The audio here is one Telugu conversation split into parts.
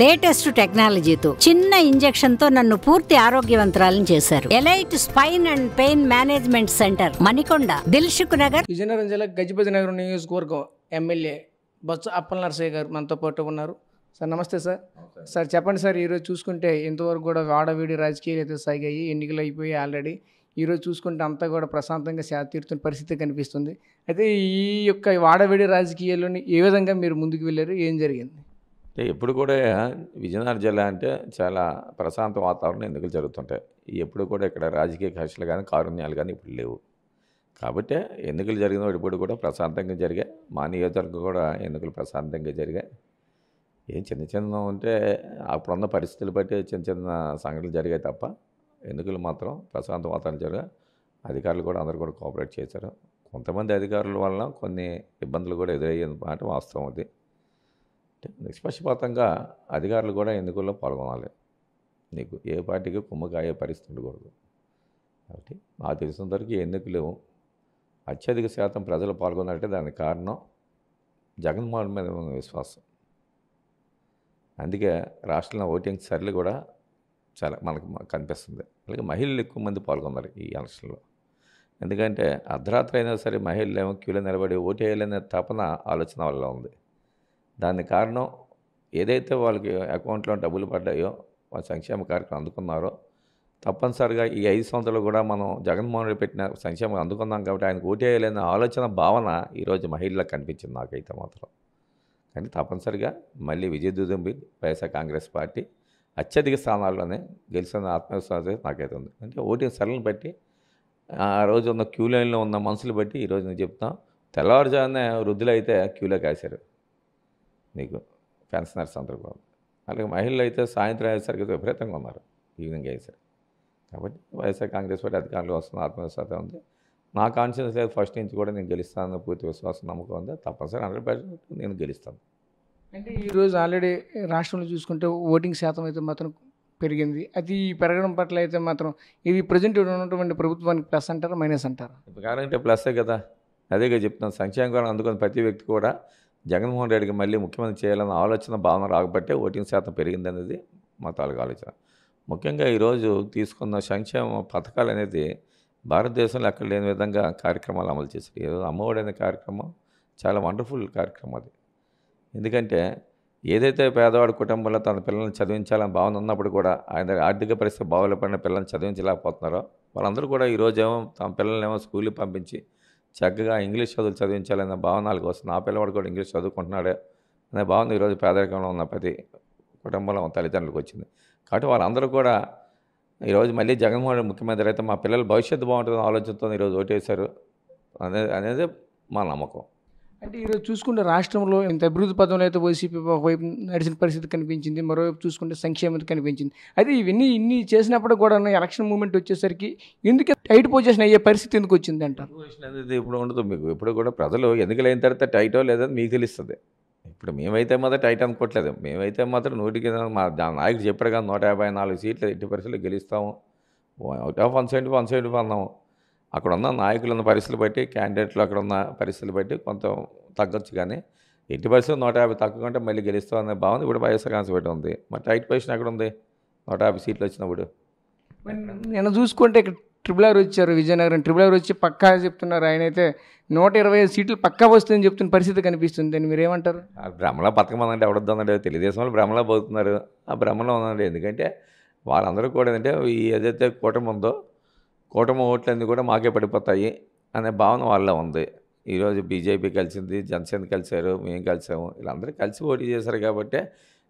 లేటెస్ట్ టెక్నాలజీతో చిన్న ఇంజెక్షన్ తో నన్ను పూర్తి ఆరోగ్యవంతురాలను చేశారు. Elite spine and pain management centre, Manikonda, Dilsukh Nagar. Vizianagaram జిల్లా గజపతి నగరం నియోజకవర్గం ఎమ్మెల్యే బొత్స అప్పలనరసయ్య గారు మనతో పాటు ఉన్నారు. సార్ నమస్తే సార్. సార్ చెప్పండి సార్, ఈరోజు చూసుకుంటే ఇంతవరకు కూడా వాడవీడి రాజకీయాలు అయితే సాగాయి, ఎన్నికలు అయిపోయి ఆల్రెడీ. ఈరోజు చూసుకుంటే అంతా కూడా ప్రశాంతంగా తీరుతున్న పరిస్థితి కనిపిస్తుంది. అయితే ఈ యొక్క వాడవీడి రాజకీయాల్లోని ఏ విధంగా మీరు ముందుకు వెళ్ళారు, ఏం జరిగింది? ఎప్పుడు కూడా విజయనగరం జిల్లా అంటే చాలా ప్రశాంత వాతావరణం ఎన్నికలు జరుగుతుంటాయి. ఎప్పుడు కూడా ఇక్కడ రాజకీయ కక్షలు కానీ కారుణ్యాలు కానీ ఇప్పుడు లేవు. కాబట్టి ఎన్నికలు జరిగిన ఇప్పుడు కూడా ప్రశాంతంగా జరిగాయి. మా నియోజకవర్గం కూడా ఎన్నికలు ప్రశాంతంగా జరిగాయి. ఏం చిన్న చిన్న ఉంటే అప్పుడున్న పరిస్థితులు బట్టి చిన్న చిన్న సంఘటనలు జరిగాయి తప్ప ఎన్నికలు మాత్రం ప్రశాంత వాతావరణం జరిగాయి. అధికారులు కూడా అందరూ కూడా కోఆపరేట్ చేశారు. కొంతమంది అధికారుల వల్ల కొన్ని ఇబ్బందులు కూడా ఎదురయ్యే మాట వాస్తవం. అది నిష్పక్షపాతంగా అధికారులు కూడా ఎన్నికల్లో పాల్గొనాలి. నీకు ఏ పార్టీకి కుమ్మకాయే పరిస్థితి ఉండకూడదు. కాబట్టి నాకు తెలిసినంతవరకు ఎన్నికలు అత్యధిక శాతం ప్రజలు పాల్గొన్నారంటే దానికి కారణం జగన్మోహన్ మీద ఉన్న విశ్వాసం. అందుకే రాష్ట్రంలో ఓటింగ్ సర్లు కూడా చాలా మనకు కనిపిస్తుంది. అలాగే మహిళలు ఎక్కువ మంది పాల్గొన్నారు ఈ ఎలక్షన్లో. ఎందుకంటే అర్ధరాత్రి అయినా సరే మహిళలు ఏమో క్యూలో నిలబడి ఓటు వేయాలనే తపన ఆలోచన వల్ల ఉంది. దానికి కారణం ఏదైతే వాళ్ళకి అకౌంట్లో డబ్బులు పడ్డాయో, వాళ్ళ సంక్షేమ కార్యక్రమం అందుకున్నారో, తప్పనిసరిగా ఈ 5 సంవత్సరాలు కూడా మనం జగన్మోహన్ రెడ్డి పెట్టిన సంక్షేమం అందుకున్నాం కాబట్టి ఆయనకు ఓటు వేయాలనే ఆలోచన భావన ఈరోజు మహిళలకు కనిపించింది నాకైతే మాత్రం. కానీ తప్పనిసరిగా మళ్ళీ విజయదుంబి వైఎస్ఆర్ కాంగ్రెస్ పార్టీ అత్యధిక స్థానాల్లోనే గెలిచిన ఆత్మవిశ్వాసం నాకైతే ఉంది. అంటే ఓటింగ్ సరళను బట్టి, ఆ రోజు ఉన్న క్యూ లైన్లో ఉన్న మనుషులు బట్టి ఈరోజు నేను చెప్తాం. తెల్లవారుజామునే వృద్ధులు అయితే క్యూలో కాశారు నీకు పెన్షనర్స్ అందరూ కూడా. అలాగే మహిళలు అయితే సాయంత్రం అయ్యేసరికి విపరీతంగా ఉన్నారు, ఈవినింగ్ అయ్యేసరికి. కాబట్టి వైఎస్ఆర్ కాంగ్రెస్ పార్టీ అధికారంలో వస్తున్న ఆత్మవిశ్వాసం ఉంది. నా కాన్షియన్స్ లేదు, ఫస్ట్ నుంచి కూడా నేను గెలుస్తాను పూర్తి విశ్వాసం నమ్మకం ఉంది. తప్పనిసరి 100% నేను గెలుస్తాను. అంటే ఈరోజు ఆల్రెడీ రాష్ట్రంలో చూసుకుంటే ఓటింగ్ శాతం అయితే మాత్రం పెరిగింది. అది ఈ పెరగడం పట్ల అయితే మాత్రం ఇది ప్రజెంట్ ఉన్నటువంటి ప్రభుత్వానికి ప్లస్ అంటారా, మైనస్ అంటారా? కారణంటే ప్లస్సే కదా. అదేగా చెప్తున్నాను. సంక్షేమ కార్డు అందుకుని ప్రతి వ్యక్తి కూడా జగన్మోహన్ రెడ్డికి మళ్ళీ ముఖ్యమంత్రి చేయాలన్న ఆలోచన భావన రాకపోతే ఓటింగ్ శాతం పెరిగిందనేది మా తాలూకు ఆలోచన. ముఖ్యంగా ఈరోజు తీసుకున్న సంక్షేమ పథకాలు అనేది భారతదేశంలో ఎక్కడ లేని విధంగా కార్యక్రమాలు అమలు చేశారు. ఈరోజు అమ్మఒడి అనే కార్యక్రమం చాలా వండర్ఫుల్ కార్యక్రమం అది. ఎందుకంటే ఏదైతే పేదవాడి కుటుంబంలో తన పిల్లల్ని చదివించాలని భావన ఉన్నప్పుడు కూడా ఆయన ఆర్థిక పరిస్థితి బాగోలేపడిన పిల్లల్ని చదివించలేకపోతున్నారో వాళ్ళందరూ కూడా ఈరోజేమో తమ పిల్లల్నేమో స్కూల్కి పంపించి చక్కగా ఇంగ్లీష్ చదువులు చదివించాలనే భావనలకు వస్తుంది. ఆ పిల్లవాడు కూడా ఇంగ్లీష్ చదువుకుంటున్నాడే అనే భావన ఈరోజు పేదరికంలో ఉన్న ప్రతి కుటుంబంలో తల్లిదండ్రులకు వచ్చింది. కాబట్టి వాళ్ళందరూ కూడా ఈరోజు మళ్ళీ జగన్మోహన్ రెడ్డి ముఖ్యమంత్రి అయితే మా పిల్లల భవిష్యత్తు బాగుంటుందని ఆలోచనతో ఈరోజు ఓటేశారు అనేది మా నమ్మకం. అంటే ఈరోజు చూసుకుంటే రాష్ట్రంలో ఇంత అభివృద్ధి పదంలో అయితే వైసీపీ వైపు నడిచిన పరిస్థితి కనిపించింది, మరోవైపు చూసుకుంటే సంక్షేమం కనిపించింది. అయితే ఇన్ని చేసినప్పుడు కూడా ఎలక్షన్ మూమెంట్ వచ్చేసరికి ఎందుకు టైట్ పొజిషన్ అయ్యే పరిస్థితి ఎందుకు వచ్చింది అంటారు? అనేది ఇప్పుడు ఉండదు మీకు. ఇప్పుడు కూడా ప్రజలు ఎన్నికలైన తర్వాత టైటో లేదని మీకు తెలుస్తుంది. ఇప్పుడు మేమైతే మాత్రం టైట్ అనుకోవట్లేదు. మేమైతే మాత్రం 100కి మా నాయకుడు చెప్పాడు కదా, 154 సీట్లు 80% గెలుస్తాము, అవుట్ ఆఫ్ 170 అన్నాము. అక్కడ ఉన్న నాయకులు ఉన్న పరిస్థితులు బట్టి, క్యాండిడేట్లు అక్కడ ఉన్న పరిస్థితులు బట్టి కొంత తగ్గొచ్చు. కానీ 80% 150 తక్కువ అంటే మళ్ళీ గెలుస్తాం అనే భావన ఇప్పుడు వైఎస్ఆర్ కాంగ్రెస్ పార్టీ ఉంది. మరి టైట్ పొజిషన్ ఎక్కడ ఉంది 150 సీట్లు వచ్చినప్పుడు? నేను చూసుకుంటే ఇక్కడ ట్రిపుల్ వచ్చారు, విజయనగరం ట్రిపుల్ వచ్చి పక్కా చెప్తున్నారు. ఆయన అయితే 125 సీట్లు పక్కా వస్తుందని చెప్తున్న పరిస్థితి కనిపిస్తుంది. అని మీరు ఏమంటారు? భ్రమలా బతకమందంటే ఎవడొద్దండి. తెలుగుదేశం వాళ్ళు భ్రమలా పోతున్నారు. ఆ భ్రమలో ఉందండి. ఎందుకంటే వాళ్ళందరూ కూడా ఏంటంటే ఈ ఏదైతే కూటమి ఉందో కూటమి ఓట్లన్నీ కూడా మాకే పడిపోతాయి అనే భావన వాళ్ళ ఉంది. ఈరోజు బీజేపీ కలిసింది, జనసేన కలిశారు, మేము కలిసాము, వీళ్ళందరూ కలిసి పోటీ చేశారు. కాబట్టి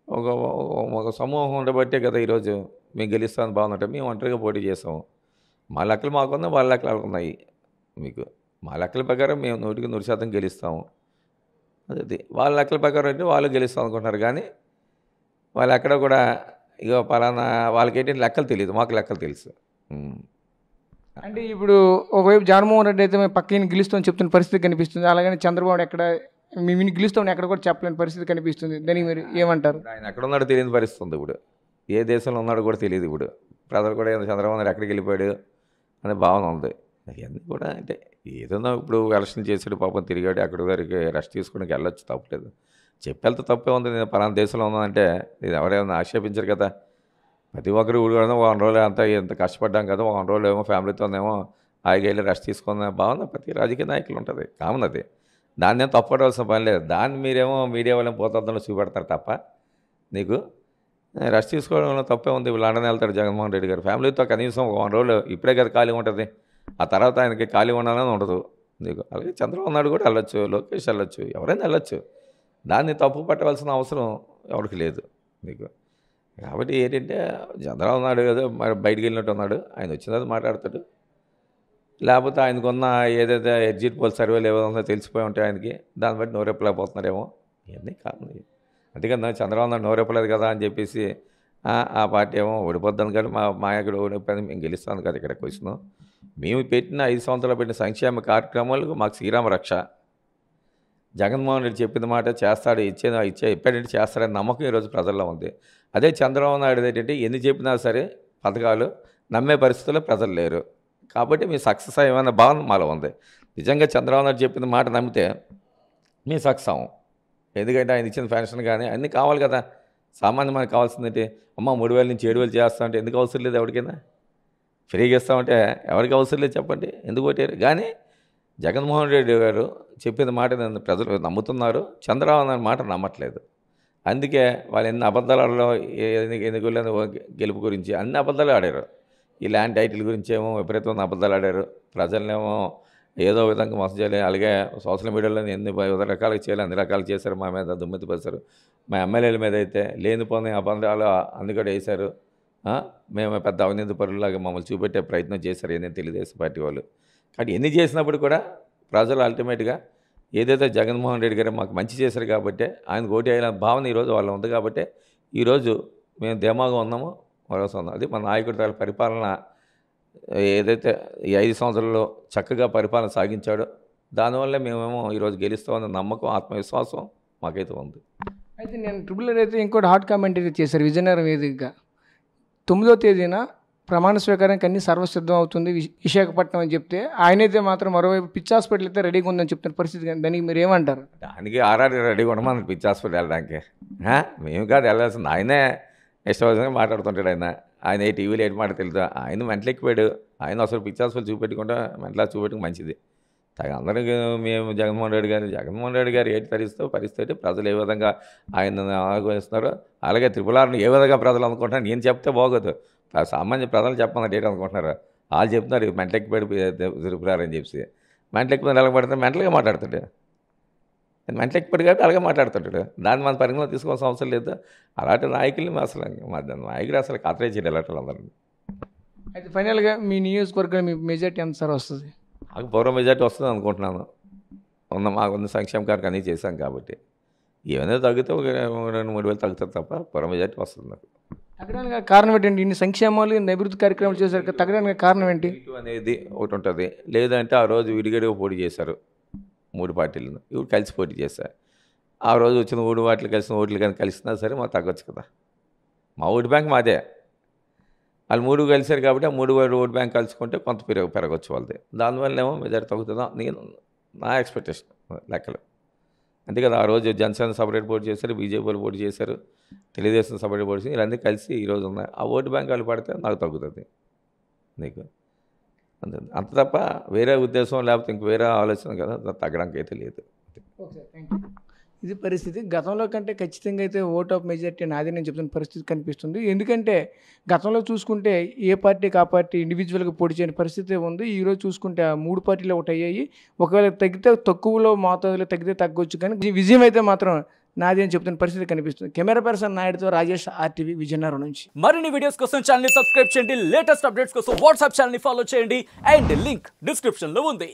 ఒక సమూహం ఉండబట్టే కదా ఈరోజు మేము గెలుస్తామని భావన ఉంటే మేము ఒంటరిగా పోటీ చేసాము. మా లెక్కలు మాకున్నాయి, వాళ్ళ లెక్కలు వాళ్ళకున్నాయి. మీకు మా లెక్కల ప్రకారం మేము 100కి 100% గెలుస్తాము. అదే వాళ్ళ లెక్కల ప్రకారం అంటే వాళ్ళు గెలుస్తాం అనుకుంటున్నారు. కానీ వాళ్ళు ఎక్కడ కూడా ఇక పలానా వాళ్ళకేంటి లెక్కలు తెలియదు, మాకు లెక్కలు తెలుసు. అంటే ఇప్పుడు ఒకవైపు జగన్మోహన్ రెడ్డి అయితే మేము పక్కన గెలుస్తామని చెప్తున్న పరిస్థితి కనిపిస్తుంది. అలాగని చంద్రబాబు ఎక్కడ మేము గెలుస్తామని ఎక్కడ కూడా చెప్పలేని పరిస్థితి కనిపిస్తుంది. దానికి మీరు ఏమంటారు? ఆయన ఎక్కడ ఉన్నాడో తెలియని పరిస్థితి ఉంది. ఇప్పుడు ఏ దేశంలో ఉన్నాడో కూడా తెలియదు. ఇప్పుడు ప్రజలు కూడా చంద్రబాబు నాయుడు ఎక్కడికి వెళ్ళిపోయాడు అనే భావన ఉంది. అవన్నీ కూడా అంటే ఏదన్నా ఇప్పుడు ఎలక్షన్ చేసాడు, పాపం తిరిగాడు, అక్కడి వరకు రెస్ట్ తీసుకోవడానికి వెళ్ళొచ్చు, తప్పలేదు. చెప్పేళ్తే తప్పే ఉంది. నేను పలానా దేశంలో ఉన్నానంటే ఇది ఎవరైనా ఆక్షేపించరు కదా. ప్రతి ఒక్కరు ఊరు కూడా 1 రోజులు అంతా ఎంత కష్టపడ్డాం కదా, 1 రోజులు ఏమో ఫ్యామిలీతోనేమో హాయిగా వెళ్ళి రెస్ట్ తీసుకున్న భావన ప్రతి రాజకీయ నాయకులు ఉంటుంది, కామన్ అది. దాన్ని ఏం తప్పడవలసిన పని లేదు. దాన్ని మీరేమో మీడియా వాళ్ళని పోతుందో చూపెడతారు తప్ప నీకు రెస్ట్ తీసుకోవడంలో తప్పే ఉంది. లండన్ వెళ్తాడు జగన్మోహన్ రెడ్డి గారు ఫ్యామిలీతో కనీసం 1 రోజులు, ఇప్పుడే కదా ఖాళీ ఉంటుంది, ఆ తర్వాత ఆయనకి ఖాళీ ఉండాలని ఉండదు నీకు. అలాగే చంద్రబాబు నాయుడు కూడా వెళ్ళొచ్చు, లోకేష్ వెళ్ళొచ్చు, ఎవరైనా వెళ్ళొచ్చు. దాన్ని తప్పు పట్టవలసిన అవసరం ఎవరికి లేదు నీకు. కాబట్టి ఏంటంటే చంద్రబాబు నాయుడు ఏదో మరి బయటికి వెళ్ళినట్టు ఉన్నాడు, ఆయన వచ్చినది మాట్లాడతాడు. లేకపోతే ఆయనకున్న ఏదైతే ఎగ్జిట్ పోల్ సర్వేలు ఏదో తెలిసిపోయి ఉంటాయి ఆయనకి, దాన్ని బట్టి నోరెప్పలేకపోతున్నారేమో. ఇవన్నీ కాదు. అందుకని చంద్రబాబు నాయుడు నోరెప్పలేదు కదా అని చెప్పేసి ఆ పార్టీ ఏమో ఓడిపోద్దాను కానీ మా ఇక్కడ ఓడిపోయింది, మేము గెలుస్తాను కదా. ఇక్కడ క్వశ్చన్ మేము పెట్టిన 5 సంవత్సరాలు పెట్టిన సంక్షేమ కార్యక్రమాలకు మాకు శ్రీరామ రక్ష. జగన్మోహన్ రెడ్డి చెప్పిన మాట చేస్తాడు, ఎప్పుడంటే చేస్తాడని నమ్మకం ఈరోజు ప్రజల్లో ఉంది. అదే చంద్రబాబు నాయుడు ఏంటంటే ఎన్ని చెప్పినా సరే పథకాలు నమ్మే పరిస్థితుల్లో ప్రజలు లేరు. కాబట్టి మీ సక్సెస్ అయ్యేమన్న భావన మాలో ఉంది. నిజంగా చంద్రబాబు నాయుడు చెప్పిన మాట నమ్మితే మీ సక్సెస్ అవ్వం. ఎందుకంటే ఆయన ఇచ్చిన పెన్షన్ కానీ అన్నీ కావాలి కదా. సామాన్య మనకు కావాల్సిందంటే అమ్మ 3,000 నుంచి 7,000 చేస్తామంటే ఎందుకు అవసరం లేదు, ఎవరికైనా ఫ్రీగా ఇస్తామంటే ఎవరికి అవసరం లేదు చెప్పండి, ఎందుకు కొట్టారు. కానీ జగన్మోహన్ రెడ్డి గారు చెప్పిన మాట ప్రజలు నమ్ముతున్నారు, చంద్రబాబు నాయుడు మాట నమ్మట్లేదు. అందుకే వాళ్ళు ఎన్ని అబద్ధాలు ఆడలో ఎన్నికల్లో గెలుపు గురించి అన్ని అబద్ధాలు ఆడారు. ఈ ల్యాండ్ టైటిల్ గురించి ఏమో విపరీతమైన అబద్ధాలు ఆడారు. ప్రజలనేమో ఏదో విధంగా మోసం చేయాలి. అలాగే సోషల్ మీడియాలో ఎన్ని రకాలుగా చేయాలి అన్ని రకాలు చేశారు. మా మీద దుమ్మెత్తి పరిచారు. మా ఎమ్మెల్యేల మీద అయితే లేనిపోని అబద్ధాలు అన్ని కూడా వేశారు. మేము పెద్ద అవినీతి పరులాగా మమ్మల్ని చూపెట్టే ప్రయత్నం చేశారు ఏదైనా తెలుగుదేశం పార్టీ వాళ్ళు. కాబట్టి ఎన్ని చేసినప్పుడు కూడా ప్రజలు అల్టిమేట్గా ఏదైతే జగన్మోహన్ రెడ్డి గారు మాకు మంచి చేశారు కాబట్టి ఆయనకు ఓటు వేయాలనే భావన ఈరోజు వాళ్ళు ఉంది. కాబట్టి ఈరోజు మేము ధీమాగా ఉన్నామో భరోసా ఉన్నాం. అది మన నాయకుడి తల పరిపాలన ఏదైతే ఈ 5 సంవత్సరాల్లో చక్కగా పరిపాలన సాగించాడో దానివల్లే మేమేమో ఈరోజు గెలుస్తామన్న నమ్మకం, ఆత్మవిశ్వాసం మాకైతే ఉంది. అయితే నేను ట్రిపుల్ అయితే ఇంకోటి హాట్ కామెంట్ అయితే చేశారు విజయనగరం వేదికగా. 9వ తేదీన ప్రమాణ స్వీకారానికి అన్ని సర్వసిద్ధం అవుతుంది విశాఖపట్నం అని చెప్తే, ఆయనైతే మాత్రం మరోవైపు పిచ్చి హాస్పిటల్ అయితే రెడీగా ఉందని చెప్తున్న పరిస్థితి. దానికి మీరు ఏమంటారు? దానికి ఆర్ఆర్ రెడీగా ఉండమని పిచ్చి హాస్పిటల్ వెళ్ళడానికి మేము కాదు వెళ్ళాల్సింది. ఆయనే ఇష్టం మాట్లాడుతుంటాడు. ఆయన ఏ టీవీలో ఏంటి మాట తెలుసు. ఆయన మెంటలు ఎక్కిపోయాడు. ఆయన అసలు పిచ్చి హాస్పిటల్ చూపెట్టుకుంటా మెంటలా చూపెట్టుకు మంచిది. అందరికీ మేము జగన్మోహన్ రెడ్డి గారు ఏంటి పరిస్థితి ప్రజలు ఏ విధంగా ఆయన ఆహ్వానిస్తున్నారో అలాగే త్రిపులార్ని ఏ విధంగా ప్రజలు అనుకుంటున్నారు నేను చెప్తే బాగోదు. సామాన్య ప్రజలు చెప్పమన్నట్టు ఏంటి అనుకుంటున్నారు. వాళ్ళు చెప్తున్నారు మెంటలు ఎక్కిపోయాడు త్రిపులార్ అని చెప్పి. మెంటలు ఎక్కిపోయిన ఎలాగపడితే మెంటల్గా మాట్లాడతాడు. మెంటలు ఎక్కిపోయాడు కాబట్టి అలాగే మాట్లాడుతుంటాడు. దాన్ని మన పరిగణలో తీసుకోవాల్సిన అవసరం లేదు. అలాంటి నాయకుల్ని అసలు నాయకుడు అసలు కథరే చేయడు అలాంటి అందరినీ. అయితే ఫైనల్గా మీ నియోజకవర్గం మీ మెజార్టీ ఎంత సార్ వస్తుంది? మాకు పౌర మెజార్టీ వస్తుంది అనుకుంటున్నాను. మాకున్న సంక్షేమ కార్యక్రమం అన్నీ చేశాం కాబట్టి ఏమైనా తగ్గితే ఒక 2-3 వేలు తగ్గుతుంది తప్ప పౌర మెజార్టీ వస్తుంది నాకు. తగ్గడానికి కారణం ఏంటండి? ఇన్ని సంక్షేమాలు ఇన్ని అభివృద్ధి కార్యక్రమాలు చేశారు, తగ్గడానికి కారణం ఏంటి అనేది ఒకటి ఉంటుంది. లేదంటే ఆ రోజు విడిగడిగా పోటీ చేశారు 3 పార్టీలను, ఇప్పుడు కలిసి పోటీ చేశారు. ఆ రోజు వచ్చిన 3 వాటిలు కలిసిన ఓట్లు కానీ కలిసినా సరే మాకు తగ్గొచ్చు కదా. మా ఓటు బ్యాంక్ మాదే. వాళ్ళు 3 కలిశారు కాబట్టి ఆ 3 ఓటు బ్యాంక్ కలుసుకుంటే కొంత పెరగచ్చు వాళ్ళది. దానివల్ల ఏమో మెజారిటీ తగ్గుతుందా నేను నా ఎక్స్పెక్టేషన్ లెక్కలు. అంతే కదా. ఆ రోజు జనసేన సపరేట్ పోటీ చేశారు, బీజేపీ వాళ్ళు పోటీ చేశారు, తెలుగుదేశం సపరేట్ పోటీ చేసి వీళ్ళందరూ కలిసి ఈరోజు ఉన్నాయి. ఆ ఓటు బ్యాంక్ వాళ్ళు పడితే నాకు తగ్గుతుంది నీకు అంతే. అంత తప్ప వేరే ఉద్దేశం లేకపోతే ఇంక వేరే ఆలోచన కదా తగ్గడానికి అయితే లేదు. ఇది పరిస్థితి. గతంలో కంటే ఖచ్చితంగా అయితే ఓట్ ఆఫ్ మెజార్టీ నాది నేను చెప్తున్న పరిస్థితి కనిపిస్తుంది. ఎందుకంటే గతంలో చూసుకుంటే ఏ పార్టీకి ఆ పార్టీ ఇండివిజువల్గా పోటీ చేయని పరిస్థితి ఉంది. ఈరోజు చూసుకుంటే ఆ 3 పార్టీలు ఒకటి అయ్యాయి. ఒకవేళ తగ్గితే తక్కువలో మోతాదులో తగ్గితే తగ్గొచ్చు, కానీ విజయం అయితే మాత్రం నాది అని చెప్తున్న పరిస్థితి కనిపిస్తుంది. కెమెరా పర్సన్ నాయుడుతో రాజేష్, RTV విజయనగరం నుంచి. మరిన్ని వీడియోస్ కోసం ఛానల్ ని సబ్స్క్రైబ్ చేయండి. లేటెస్ట్ అప్డేట్స్ కోసం వాట్సాప్ ఛానల్ ని ఫాలో చేయండి. అండ్ లింక్ డిస్క్రిప్షన్ లో ఉంది.